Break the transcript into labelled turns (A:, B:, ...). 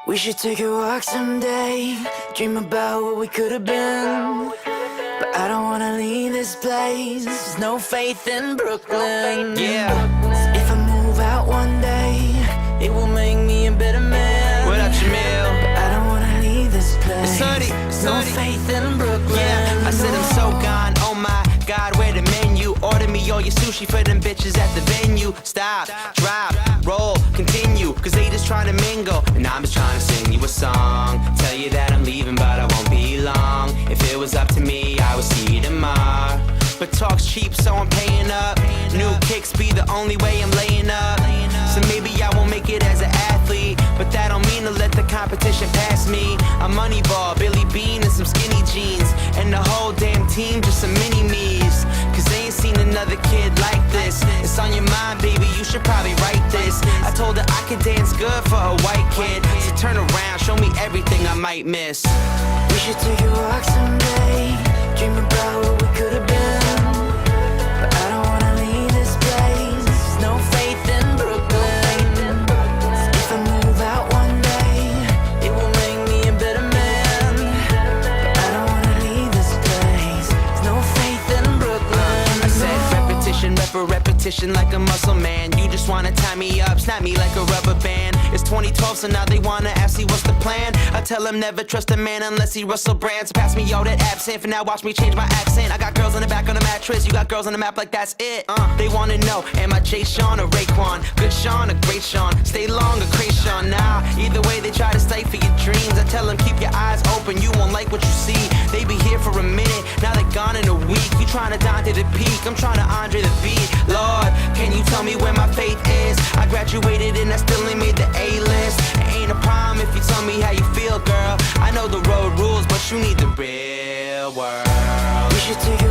A: We should take a walk someday, dream about what we could have been. But I don't wanna leave this place, there's no faith in Brooklyn.
B: Yeah.
A: If I move out one day, it will make me a better man.
B: What up, Jamil?
A: But I don't wanna leave this place,
B: Sonny,
A: there's no
B: Sonny.
A: faith in Brooklyn.
B: Yeah, I said I'm so gone, oh my God, where the menu? Order me all your sushi for them bitches at the venue. Stop, drop, roll, continue, cause they just trying to mingle, and I'm just trying to sing you a song. Tell you that I'm leaving, but I won't be long. If it was up to me, I would see you tomorrow. But talk's cheap, so I'm paying up. New kicks be the only way I'm laying up. So maybe I won't make it as an athlete, but that don't mean to let the competition pass me. I'm Moneyball, Billy Bean and some skinny jeans, and the whole damn team just some mini-me's. Cause they ain't seen another kid like this. It's on your mind, baby, you should probably write this. I told her I could dance good for a white kid, so turn around, show me everything I might miss.
A: We should take a walk someday, dream about what we could have been. But I don't wanna leave this place, there's no faith in Brooklyn. If I move out one day, it will make me a better man. But I don't wanna leave this place, there's no faith in Brooklyn.
B: I said repetition, repetition like a muscle man. You just wanna tie me up, snap me like a rubber band. It's 2012, so now they wanna ask me what's the plan. I tell them never trust a man unless he Russell Brand. So pass me all that absinthe, for now watch me change my accent. I got girls on the back on the mattress, you got girls on the map like that's it. They wanna know, am I Jay Sean or Raekwon? Good Sean or great Sean? Stay long or Krayshawn? Nah, either way they try to stifle your dreams. I tell them keep your eyes open, you won't like what you see. They be here for a minute, now they're gone in a week. You tryna dine to the peak, I'm tryna Andre the beat. Lord, can you tell me where my faith is? I graduated and I still ain't made the A-list. It ain't a problem if you tell me how you feel, girl. I know the road rules, but you need the real world.
A: We should take